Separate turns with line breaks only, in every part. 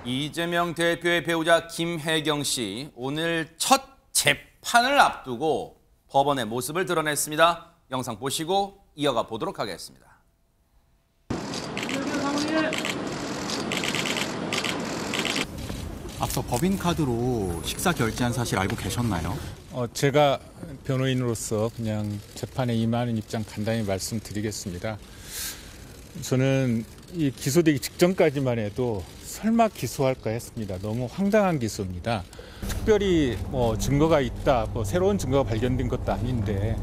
이재명 대표의 배우자 김혜경 씨, 오늘 첫 재판을 앞두고 법원의 모습을 드러냈습니다. 영상 보시고 이어가 보도록 하겠습니다.
앞서 법인카드로 식사 결제한 사실 알고 계셨나요?
제가 변호인으로서 그냥 재판에 임하는 입장 간단히 말씀드리겠습니다. 저는 이 기소되기 직전까지만 해도 설마 기소할까 했습니다. 너무 황당한 기소입니다. 특별히 증거가 있다, 새로운 증거가 발견된 것도 아닌데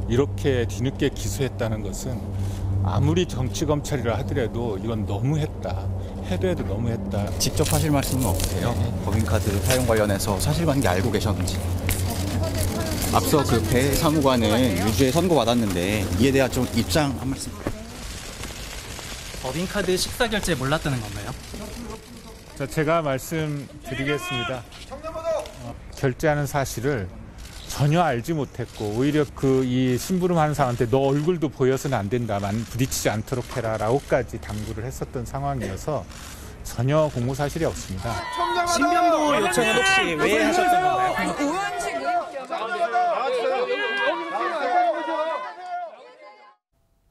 이렇게 뒤늦게 기소했다는 것은 아무리 정치검찰이라 하더라도 이건 너무했다. 해도 너무했다.
직접 하실 말씀은 없으세요?
네.
법인카드 사용 관련해서 사실관계 알고 계셨는지. 앞서 그 배 사무관은 유죄 선고받았는데 이에 대한 좀 입장 한 말씀.
법인카드 식사 결제 몰랐다는 건가요?
자, 제가 말씀드리겠습니다. 결제하는 사실을 전혀 알지 못했고 오히려 이 심부름하는 사람한테 너 얼굴도 보여서는 안 된다만 부딪히지 않도록 해라라고까지 당부를 했었던 상황이어서 전혀 공모 사실이 없습니다.
신변보호 요청은 혹시 왜 하셨던 건가요?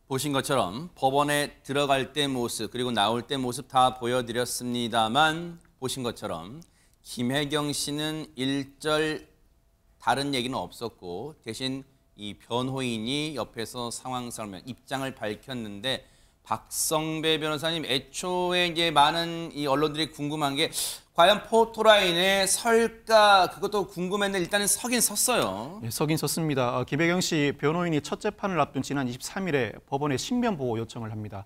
보신 것처럼 법원에 들어갈 때 모습 그리고 나올 때 모습 다 보여드렸습니다만 보신 것처럼 김혜경 씨는 일절 다른 얘기는 없었고 대신 이 변호인이 옆에서 상황 설명, 입장을 밝혔는데 박성배 변호사님, 애초에 이제 많은 이 언론들이 궁금한 게 과연 포토라인에 설까 그것도 궁금했는데 일단은 서긴 섰어요.
예, 서긴 섰습니다. 김혜경 씨 변호인이 첫 재판을 앞둔 지난 23일에 법원에 신변보호 요청을 합니다.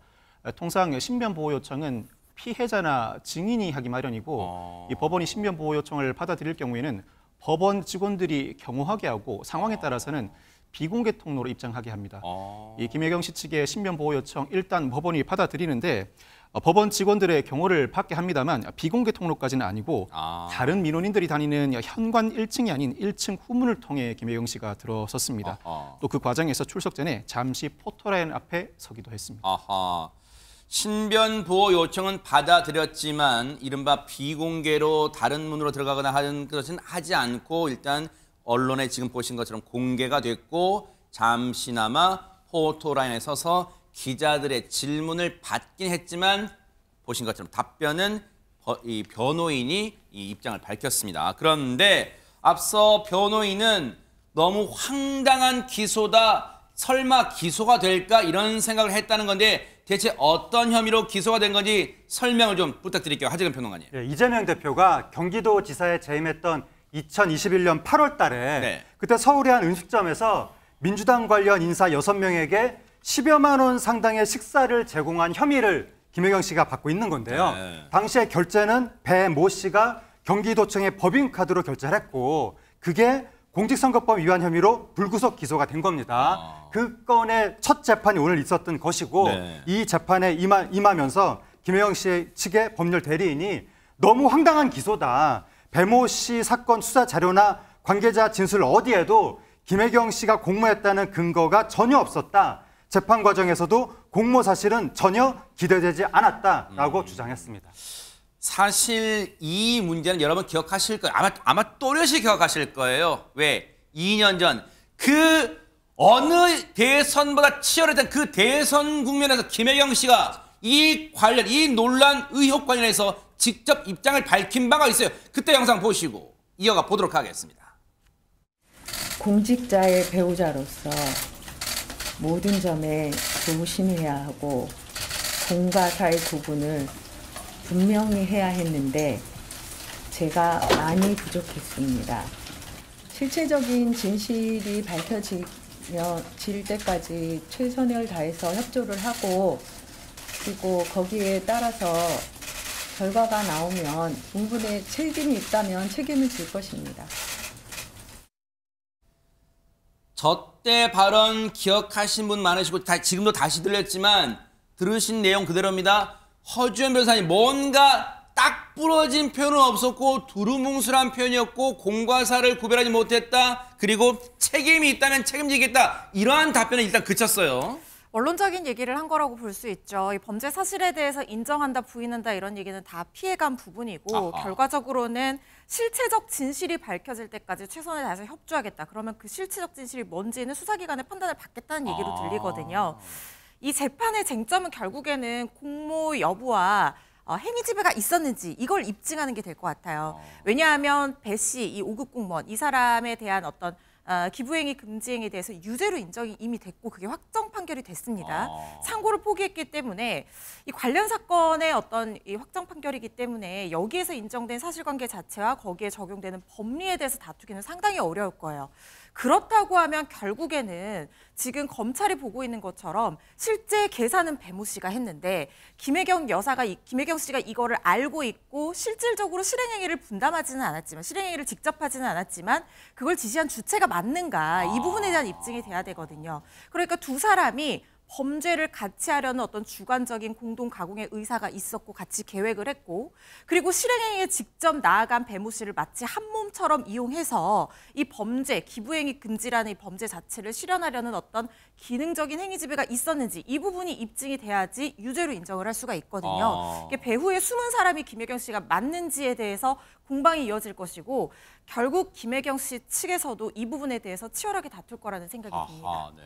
통상 신변보호 요청은 피해자나 증인이 하기 마련이고 이 법원이 신변보호 요청을 받아들일 경우에는 법원 직원들이 경호하게 하고 상황에 따라서는 비공개 통로로 입장하게 합니다. 이 김혜경 씨 측의 신변보호 요청 일단 법원이 받아들이는데 법원 직원들의 경호를 받게 합니다만 비공개 통로까지는 아니고 다른 민원인들이 다니는 현관 1층이 아닌 1층 후문을 통해 김혜경 씨가 들어섰습니다. 또 그 과정에서 출석 전에 잠시 포토라인 앞에 서기도 했습니다.
신변보호 요청은 받아들였지만 이른바 비공개로 다른 문으로 들어가거나 하는 것은 하지 않고 일단 언론에 지금 보신 것처럼 공개가 됐고 잠시나마 포토라인에 서서 기자들의 질문을 받긴 했지만 보신 것처럼 답변은 이 변호인이 이 입장을 밝혔습니다. 그런데 앞서 변호인은 너무 황당한 기소다, 설마 기소가 될까 이런 생각을 했다는 건데 대체 어떤 혐의로 기소가 된 건지 설명을 좀 부탁드릴게요. 하재근 평론가님.
네, 이재명 대표가 경기도지사에 재임했던 2021년 8월 달에 그때 서울의 한 음식점에서 민주당 관련 인사 6명에게 10여만 원 상당의 식사를 제공한 혐의를 김혜경 씨가 받고 있는 건데요. 당시에 결제는 배 모 씨가 경기도청에 법인카드로 결제를 했고 그게 공직선거법 위반 혐의로 불구속 기소가 된 겁니다. 그 건의 첫 재판이 오늘 있었던 것이고 이 재판에 임하면서 김혜경 씨 측의 법률 대리인이 너무 황당한 기소다. 배모 씨 사건 수사 자료나 관계자 진술 어디에도 김혜경 씨가 공모했다는 근거가 전혀 없었다. 재판 과정에서도 공모 사실은 전혀 기대되지 않았다라고 주장했습니다.
사실 이 문제는 여러분 기억하실 거예요. 아마 또렷이 기억하실 거예요. 왜? 2년 전 그 어느 대선보다 치열했던 그 대선 국면에서 김혜경 씨가 이 논란 의혹 관련해서 직접 입장을 밝힌 바가 있어요. 그때 영상 보시고 이어가 보도록 하겠습니다.
공직자의 배우자로서 모든 점에 조심해야 하고 공과 사의 구분을 분명히 해야 했는데 제가 많이 부족했습니다. 실체적인 진실이 밝혀질 때까지 최선을 다해서 협조를 하고 그리고 거기에 따라서 결과가 나오면 부분에 책임이 있다면 책임을 질 것입니다.
저 때 발언 기억하신 분 많으시고 지금도 다시 들렸지만 들으신 내용 그대로입니다. 허주연 변호사님 뭔가 딱 부러진 표현은 없었고 두루뭉술한 표현이었고 공과 사를 구별하지 못했다. 그리고 책임이 있다면 책임지겠다. 이러한 답변은 일단 그쳤어요.
원론적인 얘기를 한 거라고 볼 수 있죠. 이 범죄 사실에 대해서 인정한다, 부인한다 이런 얘기는 다 피해간 부분이고 결과적으로는 실체적 진실이 밝혀질 때까지 최선을 다해서 협조하겠다. 그러면 그 실체적 진실이 뭔지는 수사기관의 판단을 받겠다는 얘기로 들리거든요. 이 재판의 쟁점은 결국에는 공모 여부와 행위 지배가 있었는지 이걸 입증하는 게 될 것 같아요. 왜냐하면 배 씨, 이 5급 공무원, 이 사람에 대한 어떤 기부행위 금지행위에 대해서 유죄로 인정이 이미 됐고 그게 확정 판결이 됐습니다. 상고를 포기했기 때문에 이 관련 사건의 어떤 이 확정 판결이기 때문에 여기에서 인정된 사실관계 자체와 거기에 적용되는 법리에 대해서 다투기는 상당히 어려울 거예요. 그렇다고 하면 결국에는 지금 검찰이 보고 있는 것처럼 실제 계산은 배모 씨가 했는데 김혜경 씨가 이거를 알고 있고 실질적으로 실행행위를 분담하지는 않았지만 실행행위를 직접 하지는 않았지만 그걸 지시한 주체가 맞는가 이 부분에 대한 입증이 돼야 되거든요. 그러니까 두 사람이 범죄를 같이 하려는 어떤 주관적인 공동 가공의 의사가 있었고 같이 계획을 했고 그리고 실행행위에 직접 나아간 배모 씨를 마치 한 몸처럼 이용해서 이 범죄, 기부행위 금지라는 이 범죄 자체를 실현하려는 어떤 기능적인 행위 지배가 있었는지 이 부분이 입증이 돼야지 유죄로 인정을 할 수가 있거든요. 배후에 숨은 사람이 김혜경 씨가 맞는지에 대해서 공방이 이어질 것이고 결국 김혜경 씨 측에서도 이 부분에 대해서 치열하게 다툴 거라는 생각이 듭니다.
네.